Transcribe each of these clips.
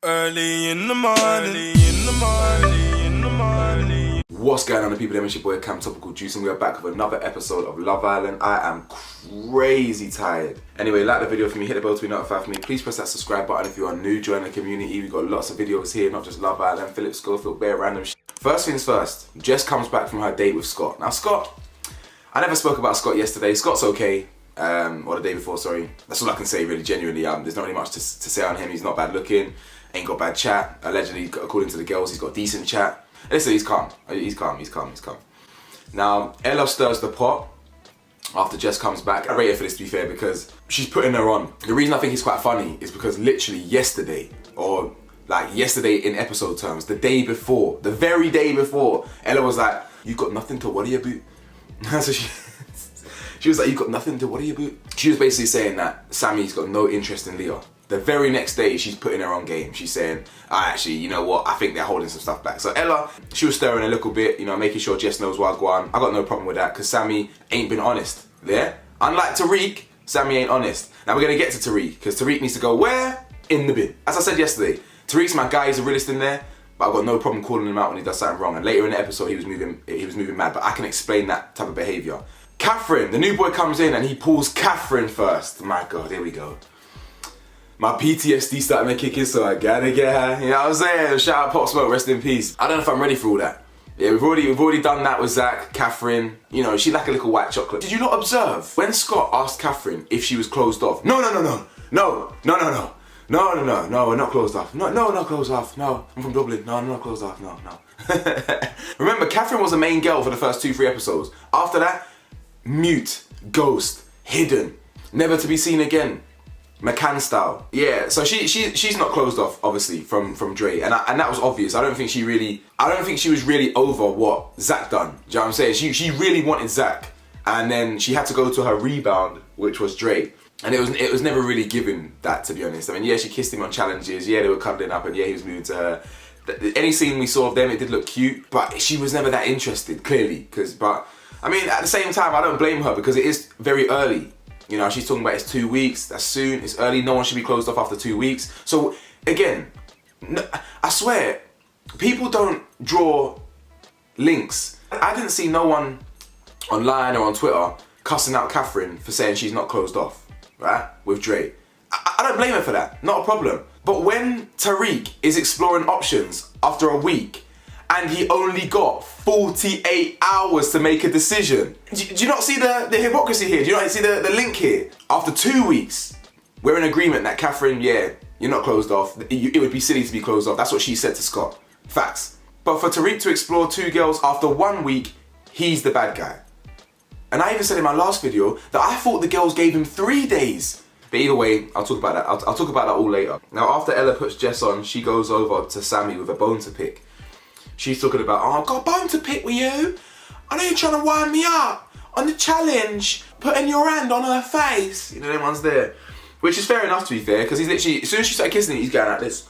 Early in the morning. What's going on, people? It's your boy Cam Topical Juice, and we are back with another episode of Love Island. I am crazy tired. Anyway, like the video for me, hit the bell to be notified for me. Please press that subscribe button if you are new. Join the community. We've got lots of videos here, not just Love Island, Philip Schofield, bare random shit. First things first, Jess comes back from her date with Scott. Now, Scott, I never spoke about Scott yesterday. Scott's okay. Or the day before, sorry. That's all I can say, really, genuinely. There's not really much to say on him. He's not bad looking, ain't got bad chat. Allegedly, according to the girls, he's got decent chat. Listen, he's calm. He's calm. Now, Ella stirs the pot after Jess comes back. I rate her for this, to be fair, because she's putting her on. The reason I think it's quite funny is because literally yesterday, or like yesterday in episode terms, the day before, the very day before, Ella was like, "You got nothing to worry about." So she was like, "You got nothing to worry about." She was basically saying that Sammy's got no interest in Leah. The very next day, she's putting her on game. She's saying, actually, you know what? I think they're holding some stuff back. So Ella, she was stirring a little bit, making sure Jess knows what I go on. I got no problem with that because Sammy ain't been honest. Yeah? Unlike Tariq, Sammy ain't honest. Now we're going to get to Tariq because Tariq needs to go where? In the bin. As I said yesterday, Tariq's my guy. He's a realist in there. But I've got no problem calling him out when he does something wrong. And later in the episode, he was moving mad. But I can explain that type of behaviour. Catherine, the new boy comes in and he pulls Catherine first. My God, here we go. My PTSD starting to kick in, so I gotta get her. You know what I'm saying? Shout out Pop Smoke, rest in peace. I don't know if I'm ready for all that. Yeah, we've already done that with Zach, Catherine. She like a little white chocolate. Did you not observe when Scott asked Catherine if she was closed off? No, we're not closed off. No, not closed off. No, I'm from Dublin. No, I'm not closed off. No. Remember, Catherine was the main girl for the first 2-3 episodes. After that, mute, ghost, hidden, never to be seen again. McCann style. Yeah, so she's not closed off, obviously, from Dre, and that was obvious. I don't think she was really over what Zach done. Do you know what I'm saying? She really wanted Zach, and then she had to go to her rebound, which was Dre. And it was never really given that, to be honest. I mean, yeah, she kissed him on challenges, yeah, they were cuddling up, and yeah, he was moving to her. Any scene we saw of them, it did look cute, but she was never that interested, clearly. But I mean, at the same time, I don't blame her because it is very early. She's talking about it's 2 weeks, that's soon, it's early, no one should be closed off after 2 weeks. So, again, I swear, people don't draw links. I didn't see no one online or on Twitter cussing out Catherine for saying she's not closed off, right, with Dre. I don't blame her for that, not a problem. But when Tariq is exploring options after a week, and he only got 48 hours to make a decision. Do you not see the hypocrisy here? Do you not see the link here? After 2 weeks, we're in agreement that Catherine, yeah, you're not closed off. It would be silly to be closed off. That's what she said to Scott. Facts. But for Tariq to explore 2 girls after 1 week, he's the bad guy. And I even said in my last video that I thought the girls gave him 3 days. But either way, I'll talk about that. I'll talk about that all later. Now, after Ella puts Jess on, she goes over to Sammy with a bone to pick. She's talking about, I've got a bone to pick with you. I know you're trying to wind me up on the challenge, putting your hand on her face. Them ones there. Which is fair enough, to be fair, because he's literally, as soon as she started kissing him, he's going like this.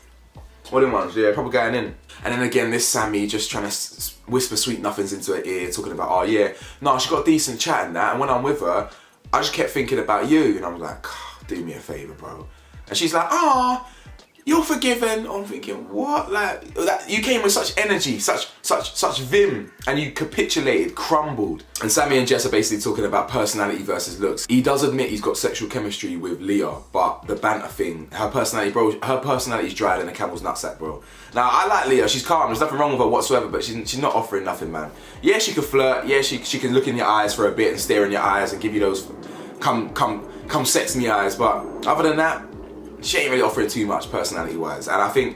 All them ones, yeah, probably going in. And then again, this Sammy just trying to whisper sweet nothings into her ear, talking about, she got a decent chat and that, and when I'm with her, I just kept thinking about you. And I was like, do me a favour, bro. And she's like, you're forgiven. I'm thinking, what? Like, that, you came with such energy, such vim, and you capitulated, crumbled. And Sammy and Jess are basically talking about personality versus looks. He does admit he's got sexual chemistry with Leah, but the banter thing, her personality's drier than a camel's nutsack, bro. Now, I like Leah, she's calm, there's nothing wrong with her whatsoever, but she's not offering nothing, man. Yeah, she could flirt, yeah, she can look in your eyes for a bit and stare in your eyes and give you those come sex me eyes, but other than that, she ain't really offering too much personality-wise. And I think,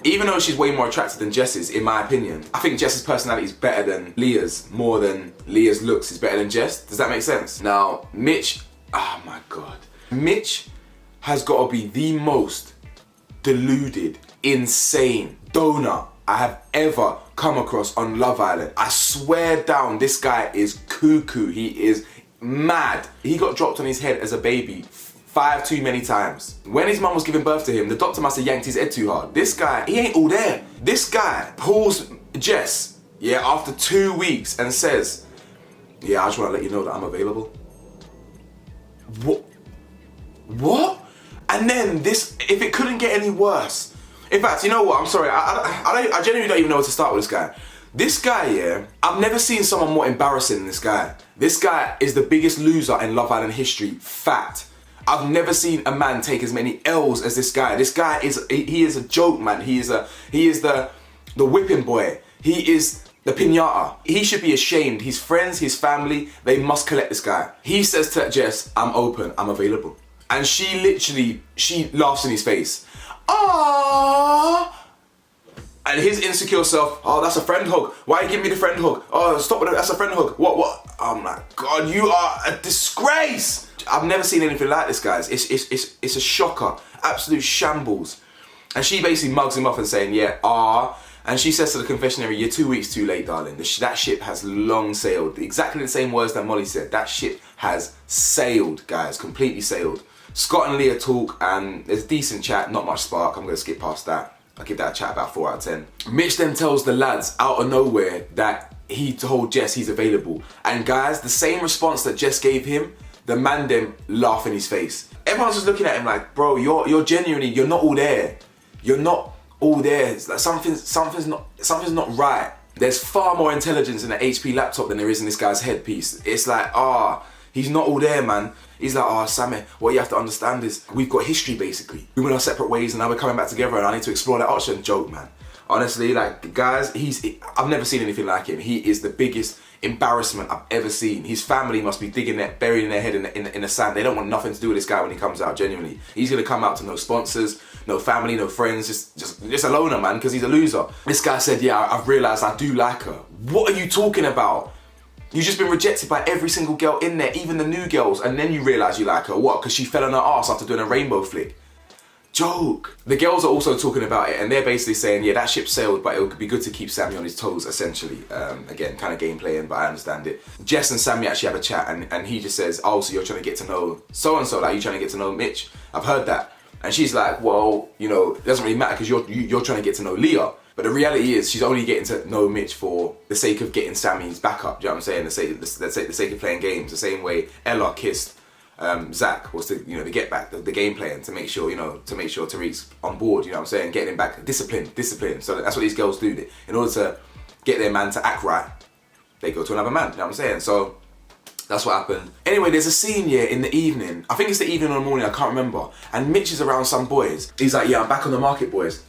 even though she's way more attractive than Jess's, in my opinion, I think Jess's personality is better than Leah's, more than Leah's looks is better than Jess. Does that make sense? Now, Mitch, oh my God. Mitch has got to be the most deluded, insane donor I have ever come across on Love Island. I swear down, this guy is cuckoo. He is mad. He got dropped on his head as a baby 5 too many times. When his mum was giving birth to him, the doctor must have yanked his head too hard. This guy, he ain't all there. This guy pulls Jess, after 2 weeks and says, I just want to let you know that I'm available. What? And then this, if it couldn't get any worse, In fact, you know what? I'm sorry. I genuinely don't even know where to start with this guy. This guy, yeah, I've never seen someone more embarrassing than this guy. This guy is the biggest loser in Love Island history. Fact. I've never seen a man take as many L's as this guy. This guy is a joke, man. He is the whipping boy. He is the piñata. He should be ashamed. His friends, his family, they must collect this guy. He says to Jess, I'm open, I'm available. And she laughs in his face. Aww. And his insecure self, oh, that's a friend hug. Why you give me the friend hug? Oh, stop with it, that's a friend hug. What? Oh my God, you are a disgrace. I've never seen anything like this, guys. It's a shocker, absolute shambles. And she basically mugs him off and saying, yeah, and she says to the confessionary, you're 2 weeks too late, darling. That ship has long sailed. Exactly the same words that Molly said. That ship has sailed, guys, completely sailed. Scott and Leah talk, and there's a decent chat, not much spark. I'm gonna skip past that. I'll give that a chat about 4 out of 10. Mitch then tells the lads out of nowhere that he told Jess he's available. And guys, the same response that Jess gave him, the man them laugh in his face. Everyone's just looking at him like, bro, you're genuinely, you're not all there. You're not all there. It's like something's not right. There's far more intelligence in an HP laptop than there is in this guy's headpiece. It's like, he's not all there, man. He's like, Sammy, what you have to understand is we've got history, basically. We went our separate ways and now we're coming back together and I need to explore that option. Joke, man. Honestly, like, guys, I've never seen anything like him. He is the biggest embarrassment I've ever seen. His family must be burying their head in the sand. They don't want nothing to do with this guy when he comes out, genuinely. He's gonna come out to no sponsors, no family, no friends, just a loner, man, because he's a loser. This guy said, yeah, I've realized I do like her. What are you talking about? You've just been rejected by every single girl in there, even the new girls, and then you realize you like her. What? Because she fell on her ass after doing a rainbow flick. Joke. The girls are also talking about it, and they're basically saying, yeah, that ship sailed, but it would be good to keep Sammy on his toes, essentially. Again, kind of game playing, but I understand it. Jess and Sammy actually have a chat, and he just says, oh, so you're trying to get to know so-and-so, like, you're trying to get to know Mitch. I've heard that. And she's like, well, you know, it doesn't really matter because you're trying to get to know Leah. But the reality is she's only getting to know Mitch for the sake of getting Sammy's back up, do you know what I'm saying? The sake of playing games, the same way Ella kissed Zach was to, you know, to get back the game plan, to make sure, you know, Tariq's on board, you know what I'm saying? Getting him back, discipline. So that's what these girls do. In order to get their man to act right, they go to another man, you know what I'm saying? So that's what happened. Anyway, there's a scene here in the evening. I think it's the evening or the morning, I can't remember. And Mitch is around some boys. He's like, yeah, I'm back on the market, boys.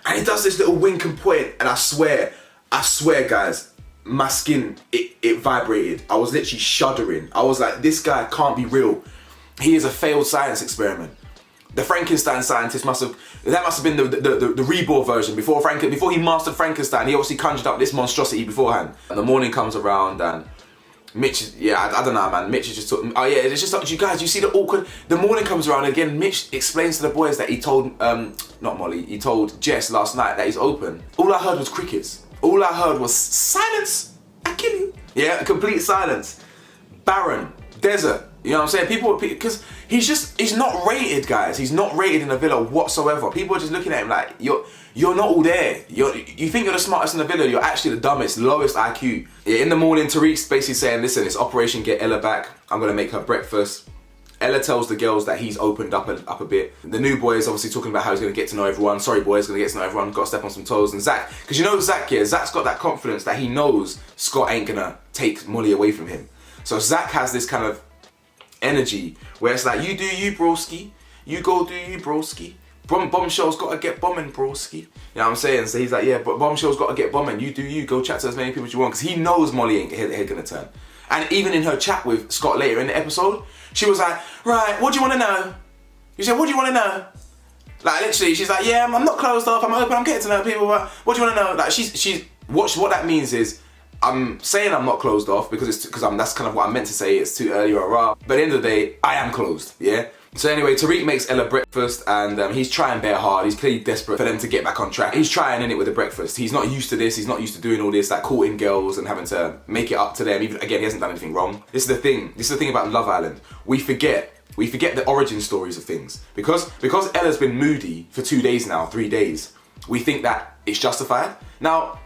And he does this little wink and point, and I swear, guys, my skin, it vibrated. I was literally shuddering. I was like, this guy can't be real. He is a failed science experiment. The Frankenstein scientist must have been the reborn version. Before he mastered Frankenstein, he obviously conjured up this monstrosity beforehand. And the morning comes around, and Mitch, I don't know, man. Mitch is just talking. Oh yeah, it's just like, you guys, you see the awkward. The morning comes around again. Mitch explains to the boys that he told, not Molly, he told Jess last night that he's open. All I heard was crickets. All I heard was silence. I kill you. Yeah, complete silence. Barren, desert. You know what I'm saying? People, because he's not rated, guys. He's not rated in the villa whatsoever. People are just looking at him like, you're not all there. You think you're the smartest in the villa, you're actually the dumbest, lowest IQ. Yeah, in the morning, Tariq's basically saying, listen, it's Operation Get Ella Back. I'm gonna make her breakfast. Ella tells the girls that he's opened up a bit. The new boy is obviously talking about how he's gonna get to know everyone. Sorry boys, gonna get to know everyone, gotta step on some toes. And Zach, because you know Zach here, Zach's got that confidence that he knows Scott ain't gonna take Molly away from him. So Zach has this kind of energy where it's like, you do you, broski. You go do you, broski. Bombshell's gotta get bombing, broski. You know what I'm saying? So he's like, yeah, but Bombshell's gotta get bombing. You do you, go chat to as many people as you want. Because he knows Molly ain't head gonna turn. And even in her chat with Scott later in the episode, she was like, right, what do you want to know? You said, what do you want to know? Like, literally, she's like, yeah, I'm not closed off, I'm open, I'm getting to know people, but what do you want to know? Like, what that means is, I'm saying I'm not closed off because that's kind of what I meant to say, it's too early or rah. But at the end of the day, I am closed, yeah? So anyway, Tariq makes Ella breakfast and he's trying bare hard. He's clearly desperate for them to get back on track. He's trying in it with the breakfast. He's not used to this. He's not used to doing all this, like courting girls and having to make it up to them. Even again, he hasn't done anything wrong. This is the thing. This is the thing about Love Island. We forget the origin stories of things. Because Ella's been moody for 2 days now, 3 days, we think that it's justified. Now,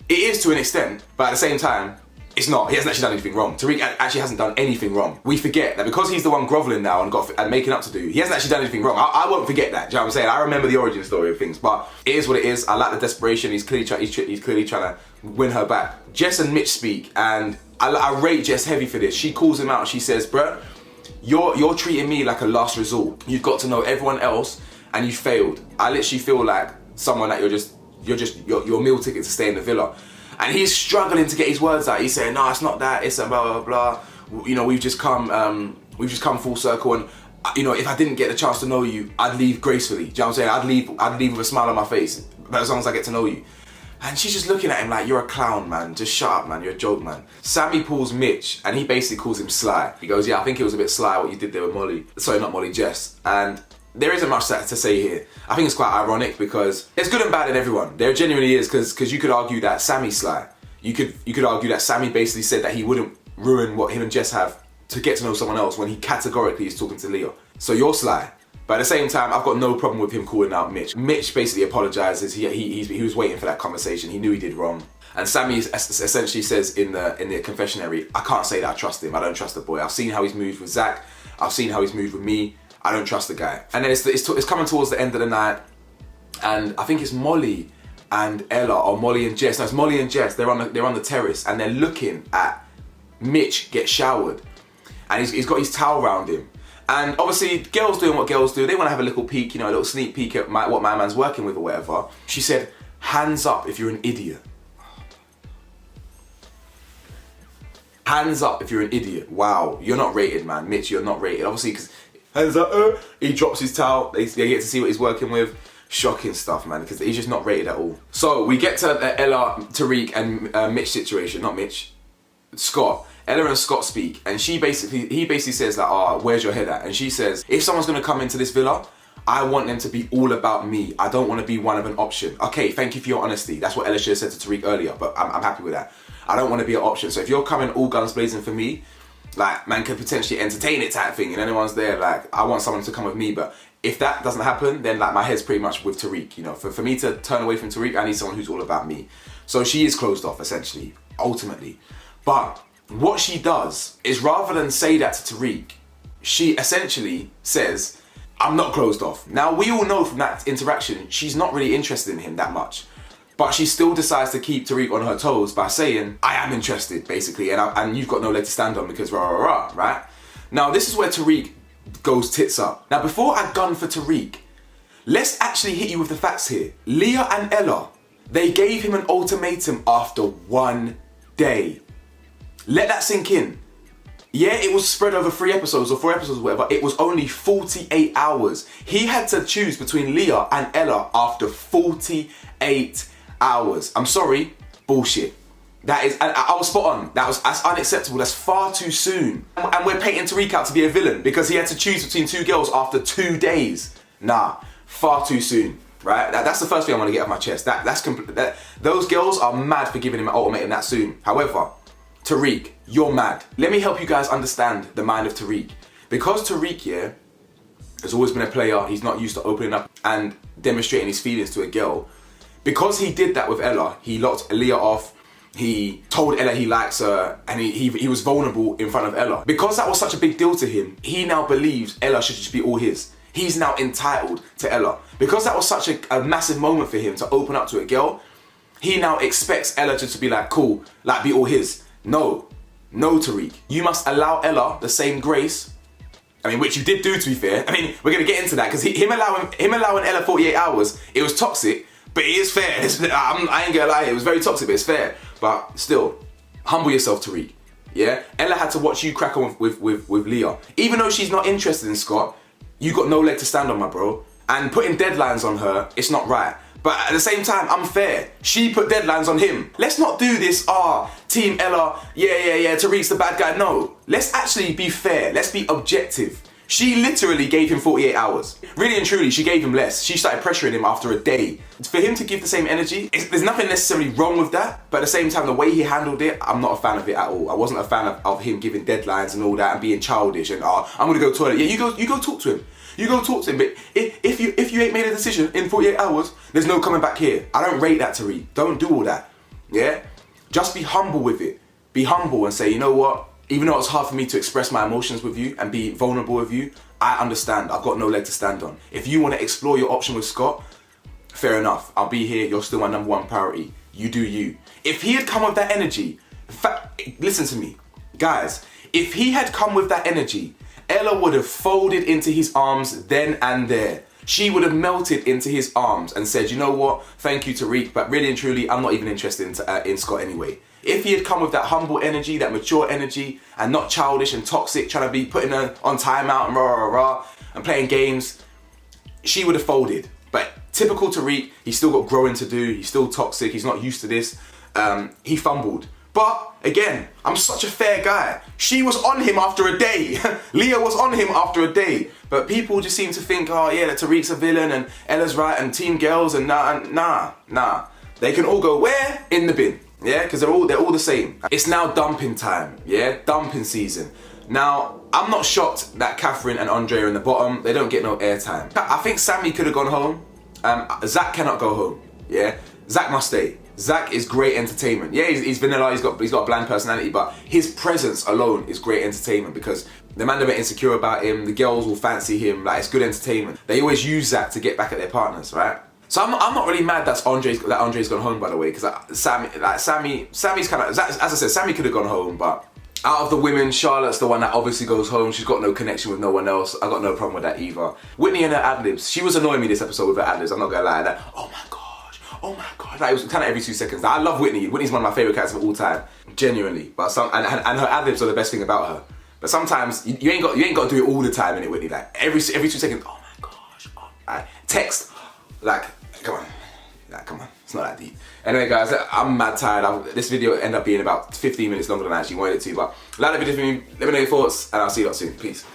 it is to an extent, but at the same time, It's not. He hasn't actually done anything wrong. Tariq actually hasn't done anything wrong. We forget that because he's the one grovelling now and making up to do, he hasn't actually done anything wrong. I won't forget that. Do you know what I'm saying? I remember the origin story of things, but it is what it is. I like the desperation. He's clearly trying to win her back. Jess and Mitch speak, and I rate Jess heavy for this. She calls him out. She says, "Bruh, you're treating me like a last resort. You've got to know everyone else, and you failed. I literally feel like someone that you're just your meal ticket to stay in the villa." And he's struggling to get his words out. He's saying, "No, it's not that. It's a blah blah blah. You know, we've just come full circle, and you know, if I didn't get the chance to know you, I'd leave gracefully. Do you know what I'm saying? I'd leave with a smile on my face. But as long as I get to know you." And she's just looking at him like, "You're a clown, man. Just shut up, man. You're a joke, man." Sammy pulls Mitch, and he basically calls him sly. He goes, "Yeah, I think it was a bit sly what you did there with Molly. Sorry, not Molly, Jess." And there isn't much to say here. I think it's quite ironic because there's good and bad in everyone. There genuinely is, because you could argue that Sammy's sly. You could argue that Sammy basically said that he wouldn't ruin what him and Jess have to get to know someone else when he categorically is talking to Leo. So you're sly. But at the same time, I've got no problem with him calling out Mitch. Mitch basically apologizes. He was waiting for that conversation. He knew he did wrong. And Sammy essentially says in the confessionary, "I can't say that I trust him. I don't trust the boy. I've seen how he's moved with Zach. I've seen how he's moved with me. I don't trust the guy." And then it's coming towards the end of the night, and I think it's Molly and Ella, or Molly and Jess. No, it's Molly and Jess. They're on the terrace, and they're looking at Mitch get showered, and he's got his towel around him. And obviously, girls doing what girls do. They want to have a little peek, you know, a little sneak peek at what my man's working with or whatever. She said, "Hands up if you're an idiot." Hands up if you're an idiot. Wow, you're not rated, man. Mitch, you're not rated. Obviously, because hands up, he drops his towel. They get to see what he's working with. Shocking stuff, man, because he's just not rated at all. So we get to the Ella, Tariq, and Mitch situation. Not Mitch, Scott. Ella and Scott speak, and he basically says like, "Oh, where's your head at?" And she says, "If someone's gonna come into this villa, I want them to be all about me. I don't want to be one of an option." Okay, thank you for your honesty. That's what Ella should have said to Tariq earlier, but I'm happy with that. I don't want to be an option. So if you're coming all guns blazing for me, like, man could potentially entertain it type thing, and anyone's there, like, I want someone to come with me. But if that doesn't happen, then like my head's pretty much with Tariq. You know, for me to turn away from Tariq, I need someone who's all about me. So she is closed off essentially, ultimately. But what she does is, rather than say that to Tariq, she essentially says, "I'm not closed off." Now we all know from that interaction, she's not really interested in him that much. But she still decides to keep Tariq on her toes by saying, "I am interested," basically, and you've got no leg to stand on because rah, rah, rah, right? Now, this is where Tariq goes tits up. Now, before I gun for Tariq, let's actually hit you with the facts here. Leah and Ella, they gave him an ultimatum after 1 day. Let that sink in. Yeah, it was spread over 3 episodes or 4 episodes or whatever. It was only 48 hours. He had to choose between Leah and Ella after 48 hours. I'm sorry, bullshit. That is, I was spot on. That's unacceptable. That's far too soon. And we're painting Tariq out to be a villain because he had to choose between 2 girls after 2 days. Nah, far too soon, right? That's the first thing I want to get off my chest. Those girls are mad for giving him an ultimatum that soon. However, Tariq, you're mad. Let me help you guys understand the mind of Tariq. Because Tariq, yeah, has always been a player. He's not used to opening up and demonstrating his feelings to a girl. Because he did that with Ella, he locked Leah off. He told Ella he likes her, and he was vulnerable in front of Ella. Because that was such a big deal to him, he now believes Ella should just be all his. He's now entitled to Ella. Because that was such a massive moment for him to open up to a girl, he now expects Ella just to be like, cool, like be all his. No, Tariq. You must allow Ella the same grace. I mean, which you did do, to be fair. I mean, we're gonna get into that, because him allowing Ella 48 hours, it was toxic, but it is fair. I ain't gonna lie, it was very toxic, but it's fair. But still, humble yourself, Tariq. Yeah? Ella had to watch you crack on with Leah. Even though she's not interested in Scott, you got no leg to stand on, my bro. And putting deadlines on her, it's not right. But at the same time, unfair. She put deadlines on him. Let's not do this, Team Ella, yeah, Tariq's the bad guy. No, let's actually be fair. Let's be objective. She literally gave him 48 hours. Really and truly, she gave him less. She started pressuring him after a day. For him to give the same energy, there's nothing necessarily wrong with that, but at the same time, the way he handled it, I'm not a fan of it at all. I wasn't a fan of him giving deadlines and all that and being childish and, I'm gonna go to the toilet. Yeah, you go talk to him. You go talk to him, but if you ain't made a decision in 48 hours, there's no coming back here. I don't rate that, Tariq. Don't do all that, yeah? Just be humble with it. be humble and say, you know what? Even though it's hard for me to express my emotions with you and be vulnerable with you, I understand. I've got no leg to stand on. If you want to explore your option with Scott, fair enough. I'll be here. You're still my number one priority. You do you. If he had come with that energy, listen to me, guys. If he had come with that energy, Ella would have folded into his arms then and there. She would have melted into his arms and said, you know what? Thank you, Tariq, but really and truly, I'm not even interested in Scott anyway. If he had come with that humble energy, that mature energy, and not childish and toxic, trying to be putting her on timeout and rah, rah, rah, and playing games, she would have folded. But typical Tariq, he's still got growing to do, he's still toxic, he's not used to this, he fumbled. But again, I'm such a fair guy. She was on him after a day. Leah was on him after a day. But people just seem to think, oh yeah, that Tariq's a villain and Ella's right and team girls and nah. They can all go where? In the bin. Yeah, because they're all the same. It's now dumping time, yeah? Dumping season. Now, I'm not shocked that Catherine and Andre are in the bottom. They don't get no airtime. I think Sammy could have gone home. Zach cannot go home, yeah? Zach must stay. Zach is great entertainment. Yeah, he's vanilla, he's got a bland personality, but his presence alone is great entertainment because the man are insecure about him, the girls will fancy him, like it's good entertainment. They always use that to get back at their partners, right? So I'm not really mad that Andre's gone home, by the way, because Sammy's kind of, as I said, Sammy could have gone home, but out of the women, Charlotte's the one that obviously goes home. She's got no connection with no one else. I got no problem with that either. Whitney and her ad-libs, she was annoying me this episode with her ad-libs, I'm not gonna lie. That, oh my god, like it was kind of every 2 seconds. Like, I love Whitney. Whitney's one of my favourite characters of all time, genuinely. But and her ad-libs are the best thing about her. But sometimes you ain't got to do it all the time, innit, Whitney? Like every 2 seconds, oh my gosh, like, text, like. Come on, it's not that deep. Anyway guys, I'm mad tired. This video ended up being about 15 minutes longer than I actually wanted it to, but like the video for me, let me know your thoughts, and I'll see you lot soon. Peace.